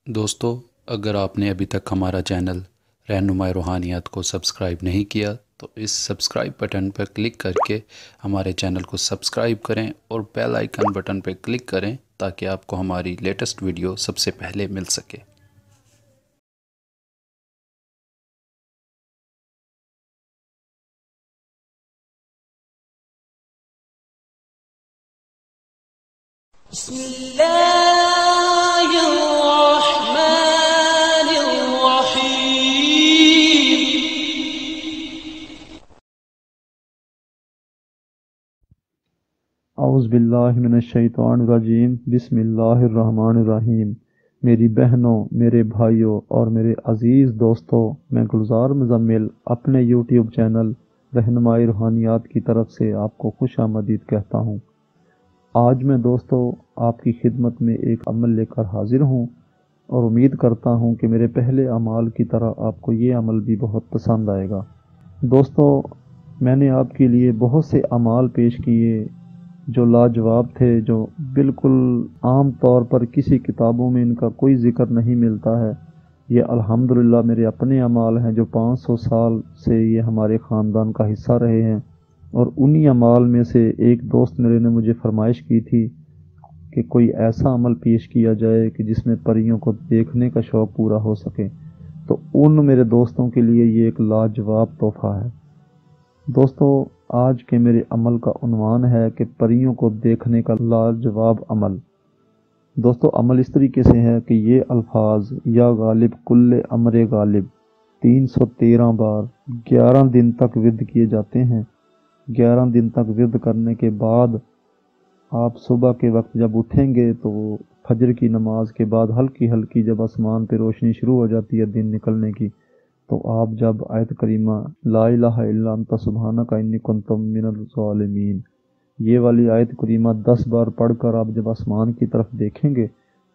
دوستو، اگر آپ نے ابھی تک ہمارا چینل رہنمائی روحانیات کو سبسکرائب نہیں کیا تو اس سبسکرائب بٹن پر کلک کر کے ہمارے چینل کو سبسکرائب کریں اور بیل آئیکن بٹن پر کلک کریں تاکہ آپ کو ہماری لیٹسٹ ویڈیو سب سے پہلے مل سکے۔ بسم اللہ الرحمن الرحیم۔ اعوذ باللہ من الشیطان الرجیم۔ بسم اللہ الرحمن الرحیم۔ میری بہنوں، میرے بھائیوں اور میرے عزیز دوستوں، میں گلزار مزمل اپنے یوٹیوب چینل رہنمائی روحانیات کی طرف سے آپ کو خوش آمدید کہتا ہوں۔ آج میں دوستو آپ کی خدمت میں ایک عمل لے کر حاضر ہوں اور امید کرتا ہوں کہ میرے پہلے اعمال کی طرح آپ کو یہ عمل بھی بہت پسند آئے گا۔ دوستو، میں نے آپ کے لیے بہت سے اعمال پیش کیے جو لاجواب تھے، جو بالکل عام طور پر کسی کتابوں میں ان کا کوئی ذکر نہیں ملتا ہے۔ یہ الحمدللہ میرے اپنے اعمال ہیں جو 500 سال سے یہ ہمارے خاندان کا حصہ رہے ہیں، اور انہی اعمال میں سے ایک دوست میرے نے مجھے فرمائش کی تھی کہ کوئی ایسا عمل پیش کیا جائے کہ جس میں پریوں کو دیکھنے کا شوق پورا ہو سکے، تو ان میرے دوستوں کے لیے یہ ایک لاجواب تحفہ ہے۔ دوستو، آج کے میرے عمل کا عنوان ہے کہ پریوں کو دیکھنے کا لاجواب عمل۔ دوستو، عمل اس طریقے سے ہے کہ یہ الفاظ یا غالب کل امر غالب 313 بار 11 دن تک ورد کیے جاتے ہیں۔ 11 دن تک ورد کرنے کے بعد آپ صبح کے وقت جب اٹھیں گے تو فجر کی نماز کے بعد ہلکی ہلکی جب آسمان پہ روشنی شروع ہو جاتی ہے دن نکلنے کی، تو آپ جب آیت کریمہ لا الہ الا انت سبحانک انی کنت من الظالمین، یہ والی آیت کریمہ 10 بار پڑھ کر آپ جب آسمان کی طرف دیکھیں گے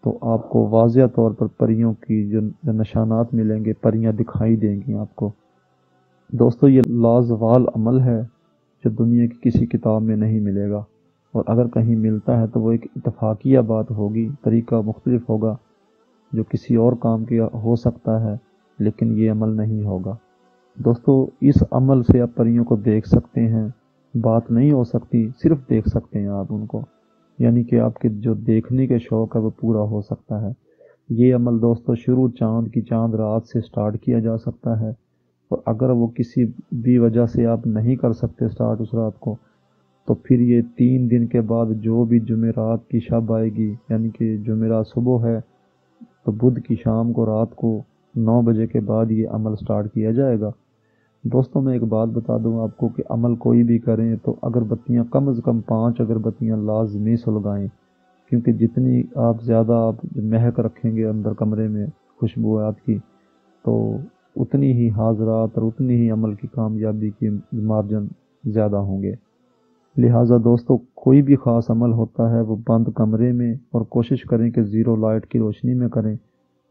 تو آپ کو واضح طور پر پریوں کی جو نشانات ملیں گے، پریاں دکھائی دیں گی آپ کو۔ دوستو، یہ لازوال عمل ہے جو دنیا کی کسی کتاب میں نہیں ملے گا، اور اگر کہیں ملتا ہے تو وہ ایک اتفاقیہ بات ہوگی، طریقہ مختلف ہوگا جو کسی اور کام کیا ہو سکتا ہے، لیکن یہ عمل نہیں ہوگا۔ دوستو، اس عمل سے آپ پریوں کو دیکھ سکتے ہیں، بات نہیں ہو سکتی، صرف دیکھ سکتے ہیں آپ ان کو، یعنی کہ آپ کے جو دیکھنے کے شوق ہے وہ پورا ہو سکتا ہے۔ یہ عمل دوستو شروع چاند کی چاند رات سے سٹارٹ کیا جا سکتا ہے، اور اگر وہ کسی بھی وجہ سے آپ نہیں کر سکتے سٹارٹ اس رات کو، تو پھر یہ 3 دن کے بعد جو بھی جمعرات کی شب آئے گی، یعنی کہ جمعرات صبح ہے تو بدھ کی شام کو رات کو 9 بجے کے بعد یہ عمل سٹارٹ کیا جائے گا۔ دوستوں، میں ایک بات بتا دوں آپ کو کہ عمل کوئی بھی کریں تو اگربتیاں کم از کم 5 اگربتیاں لازمی سلگائیں، کیونکہ جتنی آپ زیادہ آپ مہک رکھیں گے اندر کمرے میں خوشبوات کی، تو اتنی ہی حاضرات اور اتنی ہی عمل کی کامیابی کی مارجن زیادہ ہوں گے۔ لہٰذا دوستو، کوئی بھی خاص عمل ہوتا ہے وہ بند کمرے میں، اور کوشش کریں کہ زیرو لائٹ کی روشنی میں کریں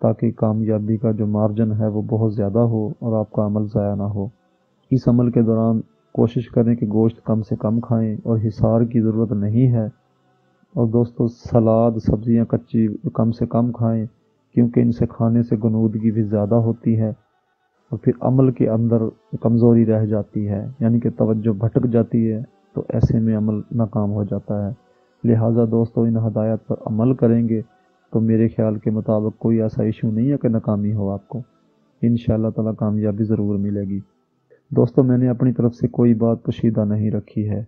تاکہ کامیابی کا جو مارجن ہے وہ بہت زیادہ ہو اور آپ کا عمل ضائع نہ ہو۔ اس عمل کے دوران کوشش کریں کہ گوشت کم سے کم کھائیں اور حصار کی ضرورت نہیں ہے، اور دوستو سلاد سبزیاں کچی کم سے کم کھائیں، کیونکہ ان سے کھانے سے غنودگی بھی زیادہ ہوتی ہے اور پھر عمل کے اندر کمزوری رہ جاتی ہے، یعنی کہ توجہ بھٹک جاتی ہے، تو ایسے میں عمل ناکام ہو جاتا ہے۔ لہٰذا دوستو، ان ہدایات پر عمل کریں گے تو میرے خیال کے مطابق کوئی ایسا ایشو نہیں ہے کہ ناکامی ہو، آپ کو انشاءاللہ تعالی کامیابی ضرور ملے گی۔ دوستو، میں نے اپنی طرف سے کوئی بات پوشیدہ نہیں رکھی ہے،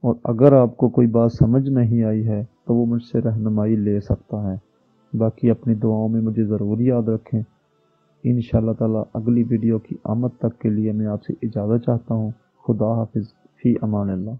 اور اگر آپ کو کوئی بات سمجھ نہیں آئی ہے تو وہ مجھ سے رہنمائی لے سکتا ہے۔ باقی اپنی دعاؤں میں مجھے ضرور یاد رکھیں۔ انشاءاللہ تعالی اگلی ویڈیو کی آمد تک کے لیے میں آپ سے اجازت چاہتا ہوں۔ خدا حافظ، فی امان اللہ۔